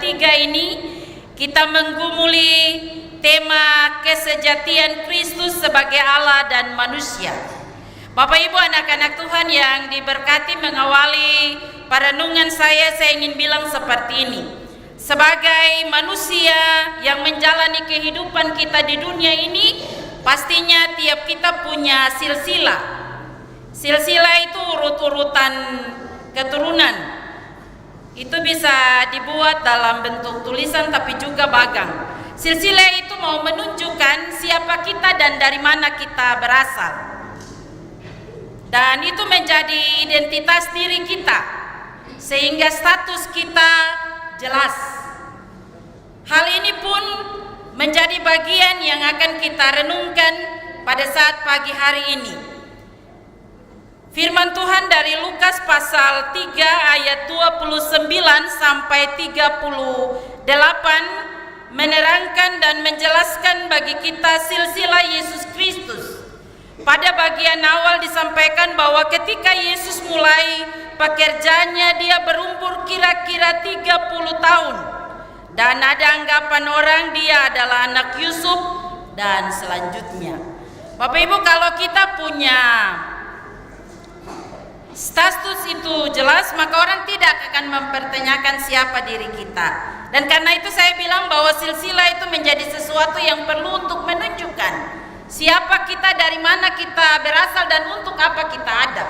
ketiga ini kita menggumuli tema kesejatian Kristus sebagai Allah dan manusia. Bapak Ibu anak-anak Tuhan yang diberkati, mengawali perenungan saya ingin bilang seperti ini. Sebagai manusia yang menjalani kehidupan kita di dunia ini, pastinya tiap kita punya silsilah. Silsilah itu urut-urutan keturunan. Itu bisa dibuat dalam bentuk tulisan tapi juga bagang. Silsilah itu mau menunjukkan siapa kita dan dari mana kita berasal. Dan itu menjadi identitas diri kita, sehingga status kita jelas. Hal ini pun menjadi bagian yang akan kita renungkan pada saat pagi hari ini. Firman Tuhan dari Lukas pasal 3 ayat 29 sampai 38 menerangkan dan menjelaskan bagi kita silsilah Yesus Kristus. Pada bagian awal disampaikan bahwa ketika Yesus mulai pekerjaannya, dia berumur kira-kira 30 tahun. Dan ada anggapan orang dia adalah anak Yusuf dan selanjutnya. Bapak Ibu, kalau kita punya status itu jelas, maka orang tidak akan mempertanyakan siapa diri kita. Dan karena itu saya bilang bahwa silsilah itu menjadi sesuatu yang perlu untuk menunjukkan siapa kita, dari mana kita berasal, dan untuk apa kita ada.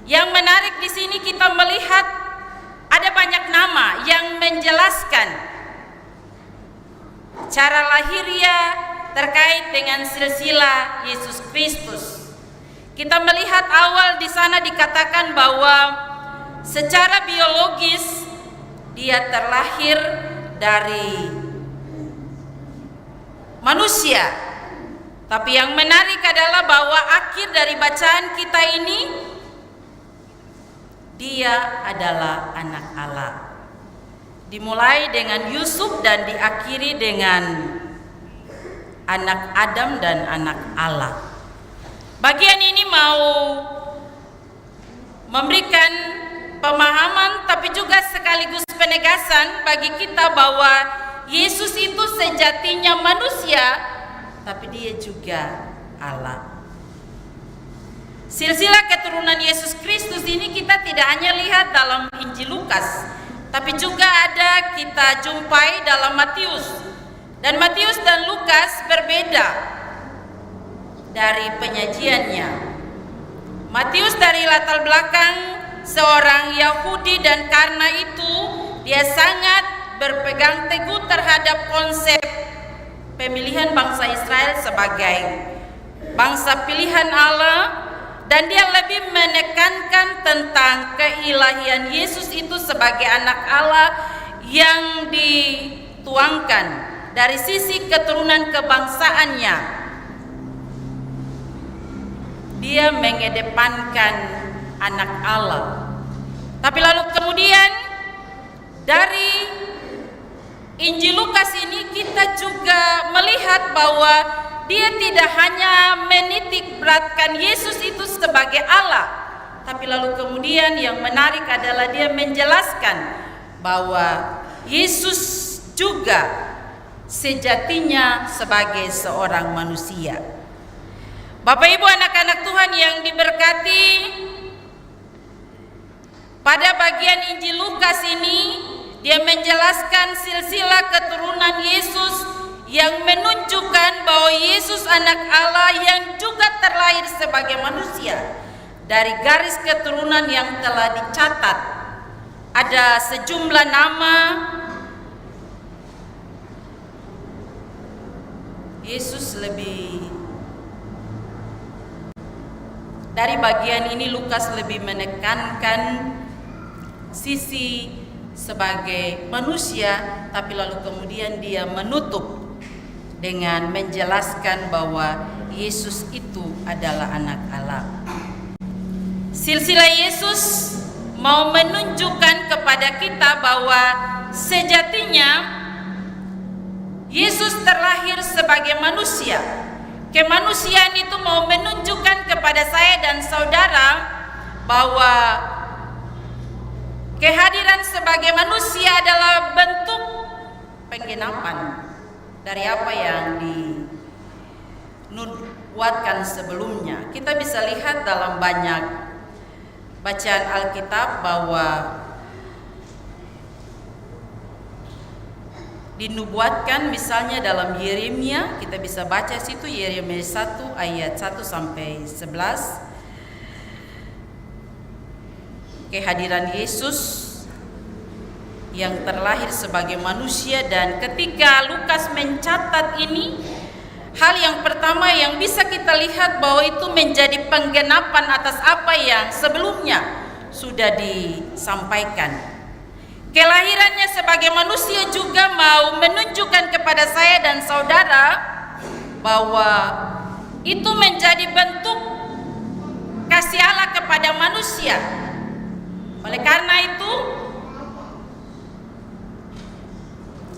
Yang menarik di sini kita melihat ada banyak nama yang menjelaskan cara lahiriah terkait dengan silsilah Yesus Kristus. Kita melihat awal di sana dikatakan bahwa secara biologis dia terlahir dari manusia. Tapi yang menarik adalah bahwa akhir dari bacaan kita ini, dia adalah anak Allah. Dimulai dengan Yusuf dan diakhiri dengan anak Adam dan anak Allah. Bagian ini mau memberikan pemahaman tapi juga sekaligus penegasan bagi kita bahwa Yesus itu sejatinya manusia, tapi dia juga Allah. Silsilah keturunan Yesus Kristus ini kita tidak hanya lihat dalam Injil Lukas, tapi juga ada kita jumpai dalam Matius. Dan Matius dan Lukas berbeda dari penyajiannya. Matius dari latar belakang seorang Yahudi, dan karena itu dia sangat berpegang teguh terhadap konsep pemilihan bangsa Israel sebagai bangsa pilihan Allah, dan dia lebih menekankan tentang keilahian Yesus itu sebagai anak Allah yang dituangkan dari sisi keturunan kebangsaannya. Dia mengedepankan anak Allah. Tapi lalu kemudian dari Injil Lukas ini kita juga melihat bahwa dia tidak hanya menitik beratkan Yesus itu sebagai Allah, tapi lalu kemudian yang menarik adalah dia menjelaskan bahwa Yesus juga sejatinya sebagai seorang manusia. Bapak Ibu anak-anak Tuhan yang diberkati, pada bagian Injil Lukas ini dia menjelaskan silsilah keturunan Yesus yang menunjukkan bahwa Yesus anak Allah yang juga terlahir sebagai manusia dari garis keturunan yang telah dicatat. Ada sejumlah nama. Yesus lebih dari bagian ini, Lukas lebih menekankan sisi sebagai manusia, tapi lalu kemudian dia menutup dengan menjelaskan bahwa Yesus itu adalah anak Allah. Silsilah Yesus mau menunjukkan kepada kita bahwa sejatinya Yesus terlahir sebagai manusia. Kemanusiaan itu mau menunjukkan kepada saya dan saudara bahwa Kehadiran sebagai manusia adalah bentuk penggenapan dari apa yang dinubuatkan sebelumnya. Kita bisa lihat dalam banyak bacaan Alkitab bahwa dinubuatkan, misalnya dalam Yeremia, kita bisa baca situ Yeremia 1 ayat 1 sampai 11. Kehadiran Yesus yang terlahir sebagai manusia, dan ketika Lukas mencatat ini, hal yang pertama yang bisa kita lihat bahwa itu menjadi penggenapan atas apa yang sebelumnya sudah disampaikan. Kelahirannya sebagai manusia juga mau menunjukkan kepada saya dan saudara bahwa itu menjadi bentuk kasih Allah kepada manusia. Oleh karena itu,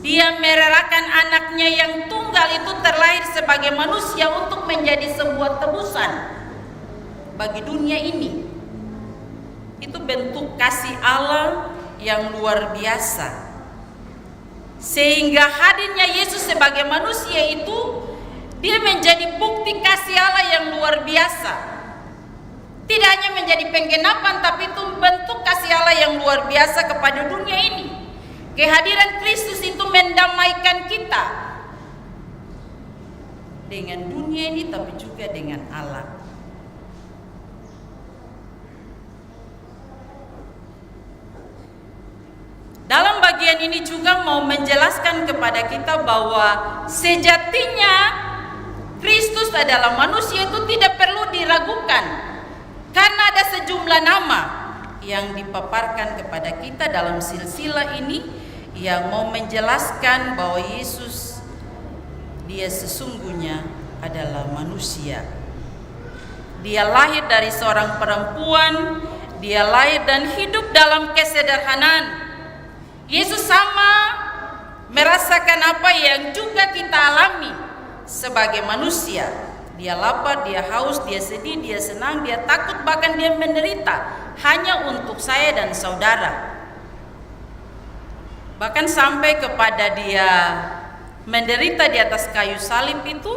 Dia merelakan anaknya yang tunggal itu terlahir sebagai manusia untuk menjadi sebuah tebusan bagi dunia ini. Itu bentuk kasih Allah yang luar biasa. Sehingga hadirnya Yesus sebagai manusia itu, dia menjadi bukti kasih Allah yang luar biasa. Tidak hanya menjadi penggenapan, tapi itu bentuk kasih Allah yang luar biasa kepada dunia ini. Kehadiran Kristus itu mendamaikan kita dengan dunia ini, tapi juga dengan Allah. Dalam bagian ini juga mau menjelaskan kepada kita bahwa sejatinya Kristus adalah manusia itu tidak perlu diragukan, karena ada sejumlah nama yang dipaparkan kepada kita dalam silsilah ini yang mau menjelaskan bahwa Yesus, dia sesungguhnya adalah manusia. Dia lahir dari seorang perempuan, dia lahir dan hidup dalam kesederhanaan. Yesus sama merasakan apa yang juga kita alami sebagai manusia. Dia lapar, dia haus, dia sedih, dia senang, dia takut, bahkan dia menderita hanya untuk saya dan saudara. Bahkan sampai kepada dia menderita di atas kayu salib itu,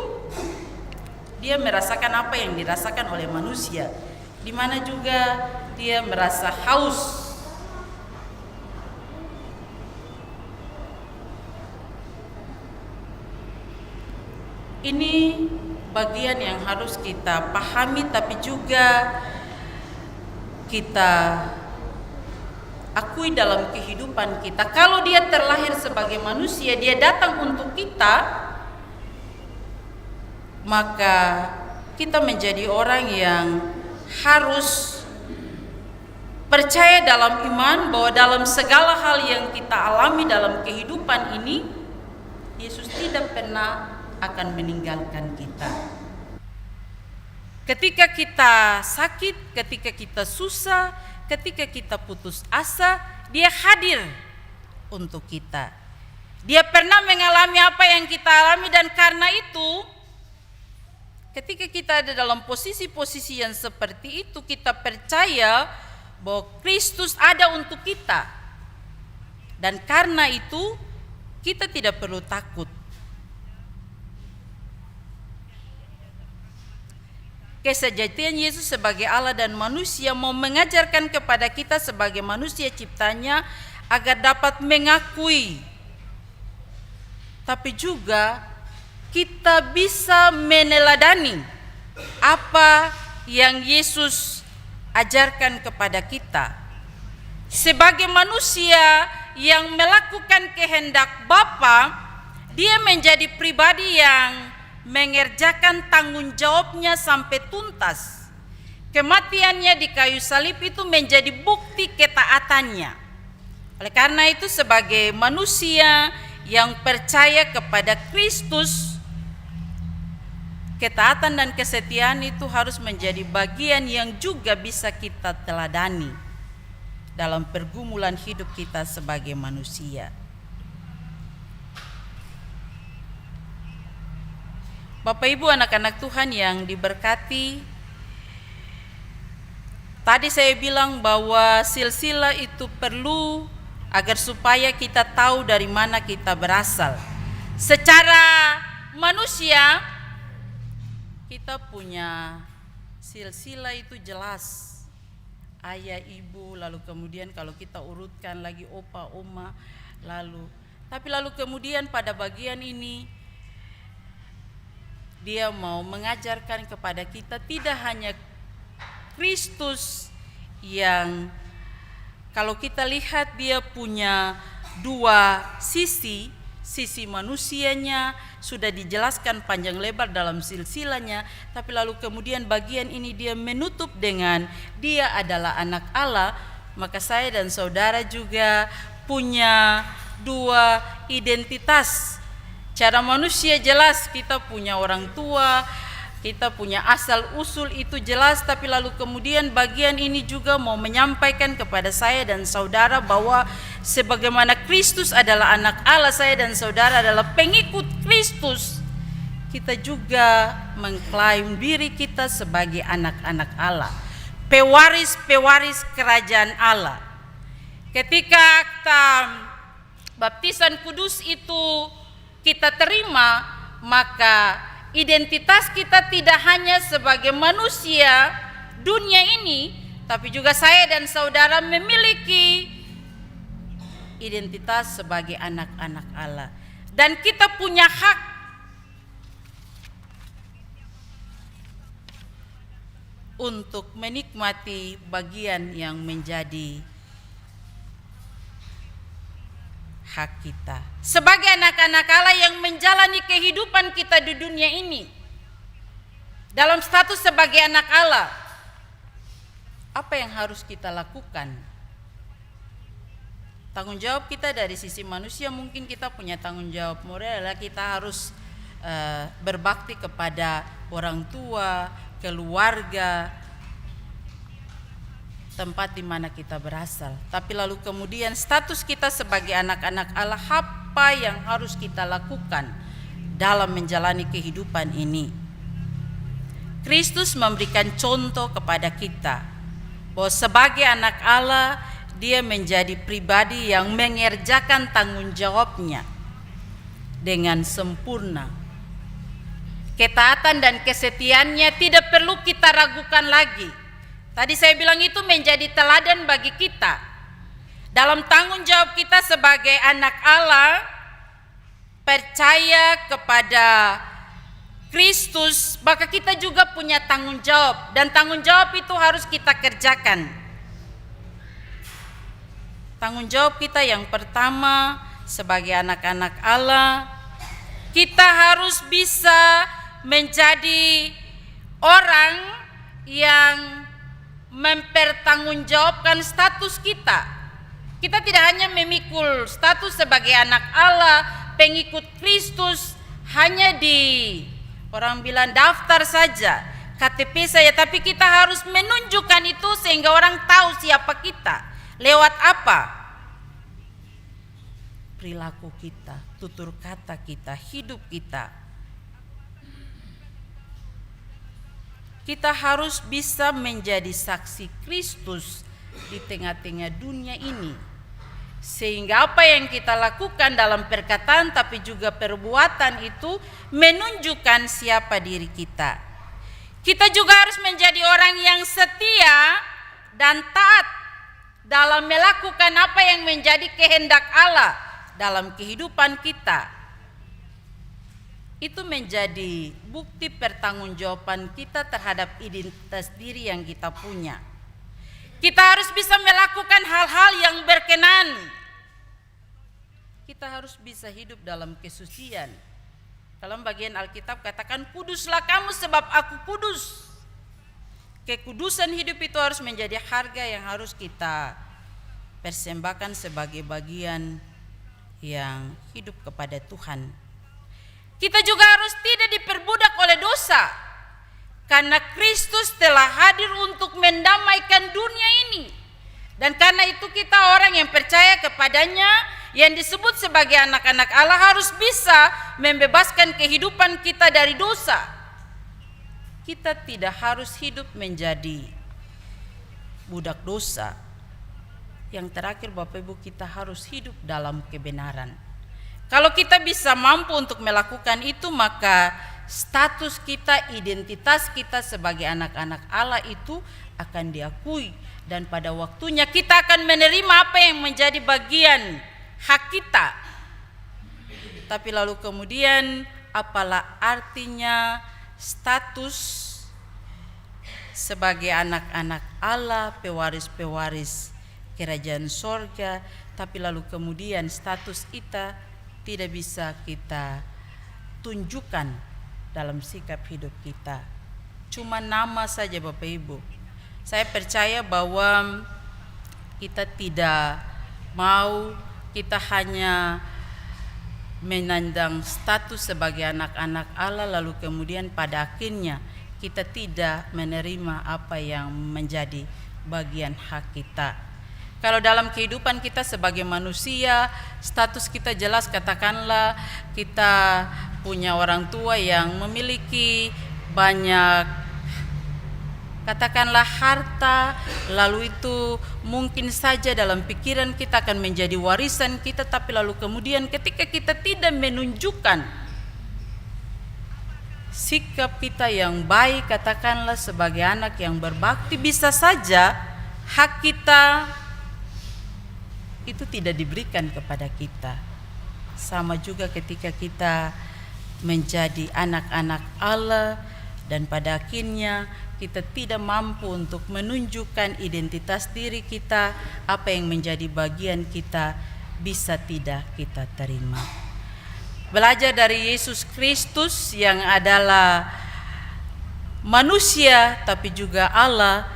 dia merasakan apa yang dirasakan oleh manusia, di mana juga dia merasa haus. Ini bagian yang harus kita pahami, tapi juga kita akui dalam kehidupan kita. Kalau dia terlahir sebagai manusia, dia datang untuk kita, maka kita menjadi orang yang harus percaya dalam iman bahwa dalam segala hal yang kita alami dalam kehidupan ini, Yesus tidak pernah akan meninggalkan kita. Ketika kita sakit, ketika kita susah, ketika kita putus asa, dia hadir untuk kita. Dia pernah mengalami apa yang kita alami, dan karena itu ketika kita ada dalam posisi-posisi yang seperti itu, kita percaya bahwa Kristus ada untuk kita. Dan karena itu kita tidak perlu takut. Kesejatian Yesus sebagai Allah dan manusia mau mengajarkan kepada kita sebagai manusia ciptanya agar dapat mengakui, tapi juga kita bisa meneladani apa yang Yesus ajarkan kepada kita. Sebagai manusia yang melakukan kehendak Bapa, dia menjadi pribadi yang mengerjakan tanggung jawabnya sampai tuntas. Kematiannya di kayu salib itu menjadi bukti ketaatannya. Oleh karena itu, sebagai manusia yang percaya kepada Kristus, ketaatan dan kesetiaan itu harus menjadi bagian yang juga bisa kita teladani dalam pergumulan hidup kita sebagai manusia. Bapak Ibu, anak-anak Tuhan yang diberkati, Tadi saya bilang bahwa silsilah itu perlu agar supaya kita tahu dari mana kita berasal. Secara manusia kita punya silsilah itu jelas. Ayah, ibu, lalu kemudian kalau kita urutkan lagi opa, oma, tapi lalu kemudian pada bagian ini dia mau mengajarkan kepada kita tidak hanya Kristus yang kalau kita lihat dia punya dua sisi manusianya sudah dijelaskan panjang lebar dalam silsilahnya, tapi lalu kemudian bagian ini dia menutup dengan dia adalah anak Allah. Maka saya dan saudara juga punya dua identitas. Cara manusia jelas, kita punya orang tua, kita punya asal usul itu jelas, tapi lalu kemudian bagian ini juga mau menyampaikan kepada saya dan saudara bahwa sebagaimana Kristus adalah anak Allah, saya dan saudara adalah pengikut Kristus. Kita juga mengklaim diri kita sebagai anak-anak Allah, pewaris-pewaris kerajaan Allah. Ketika baptisan kudus itu kita terima, maka identitas kita tidak hanya sebagai manusia dunia ini, tapi juga saya dan saudara memiliki identitas sebagai anak-anak Allah. Dan kita punya hak untuk menikmati bagian yang menjadi hak kita sebagai anak-anak Allah yang menjalani kehidupan kita di dunia ini dalam status sebagai anak Allah. Apa yang harus kita lakukan? Tanggung jawab kita dari sisi manusia, mungkin kita punya tanggung jawab moral, adalah kita harus berbakti kepada orang tua, keluarga, tempat di mana kita berasal. Tapi lalu kemudian status kita sebagai anak-anak Allah, apa yang harus kita lakukan dalam menjalani kehidupan ini? Kristus memberikan contoh kepada kita bahwa sebagai anak Allah dia menjadi pribadi yang mengerjakan tanggung jawabnya dengan sempurna. Ketaatan dan kesetiaannya tidak perlu kita ragukan lagi. Tadi saya bilang itu menjadi teladan bagi kita. Dalam tanggung jawab kita sebagai anak Allah, percaya kepada Kristus, maka kita juga punya tanggung jawab. Dan tanggung jawab itu harus kita kerjakan. Tanggung jawab kita yang pertama sebagai anak-anak Allah, kita harus bisa menjadi orang yang mempertanggungjawabkan status kita. Kita tidak hanya memikul status sebagai anak Allah, pengikut Kristus, hanya di orang bilang daftar saja, KTP saja, tapi kita harus menunjukkan itu sehingga orang tahu siapa kita. Lewat apa? Perilaku kita, tutur kata kita, hidup kita. Kita harus bisa menjadi saksi Kristus di tengah-tengah dunia ini. Sehingga apa yang kita lakukan dalam perkataan tapi juga perbuatan itu menunjukkan siapa diri kita. Kita juga harus menjadi orang yang setia dan taat dalam melakukan apa yang menjadi kehendak Allah dalam kehidupan kita. Itu menjadi bukti pertanggungjawaban kita terhadap identitas diri yang kita punya. Kita harus bisa melakukan hal-hal yang berkenan. Kita harus bisa hidup dalam kesucian. Dalam bagian Alkitab katakan, kuduslah kamu sebab aku kudus. Kekudusan hidup itu harus menjadi harga yang harus kita persembahkan sebagai bagian yang hidup kepada Tuhan. Kita juga harus tidak diperbudak oleh dosa, karena Kristus telah hadir untuk mendamaikan dunia ini. Dan karena itu kita orang yang percaya kepadanya, yang disebut sebagai anak-anak Allah, harus bisa membebaskan kehidupan kita dari dosa. Kita tidak harus hidup menjadi budak dosa. Yang terakhir Bapak Ibu, kita harus hidup dalam kebenaran. Kalau kita bisa mampu untuk melakukan itu, maka status kita, identitas kita sebagai anak-anak Allah itu akan diakui. Dan pada waktunya kita akan menerima apa yang menjadi bagian hak kita. Tapi lalu kemudian apalah artinya status sebagai anak-anak Allah, pewaris-pewaris kerajaan sorga, tapi lalu kemudian status kita tidak bisa kita tunjukkan dalam sikap hidup kita. Cuma nama saja Bapak Ibu. Saya percaya bahwa kita tidak mau kita hanya menandang status sebagai anak-anak Allah lalu kemudian pada akhirnya kita tidak menerima apa yang menjadi bagian hak kita. Kalau dalam kehidupan kita sebagai manusia, status kita jelas, katakanlah kita punya orang tua yang memiliki banyak, katakanlah harta, lalu itu mungkin saja dalam pikiran kita akan menjadi warisan kita, tapi lalu kemudian ketika kita tidak menunjukkan sikap kita yang baik, katakanlah sebagai anak yang berbakti, bisa saja hak kita itu tidak diberikan kepada kita. Sama juga ketika kita menjadi anak-anak Allah dan pada akhirnya kita tidak mampu untuk menunjukkan identitas diri kita, apa yang menjadi bagian kita bisa tidak kita terima. Belajar dari Yesus Kristus yang adalah manusia tapi juga Allah,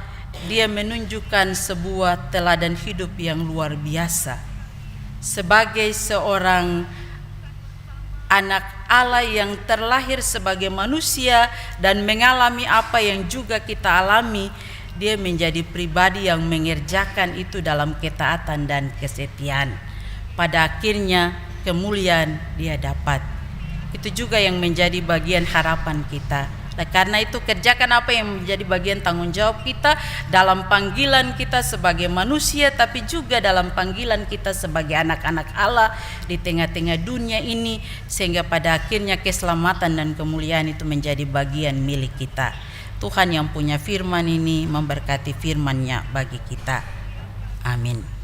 dia menunjukkan sebuah teladan hidup yang luar biasa. Sebagai seorang anak Allah yang terlahir sebagai manusia dan mengalami apa yang juga kita alami, dia menjadi pribadi yang mengerjakan itu dalam ketaatan dan kesetiaan. Pada akhirnya kemuliaan dia dapat. Itu juga yang menjadi bagian harapan kita. Nah, karena itu kerjakan apa yang menjadi bagian tanggung jawab kita dalam panggilan kita sebagai manusia, tapi juga dalam panggilan kita sebagai anak-anak Allah di tengah-tengah dunia ini, sehingga pada akhirnya keselamatan dan kemuliaan itu menjadi bagian milik kita. Tuhan yang punya firman ini memberkati firman-Nya bagi kita. Amin.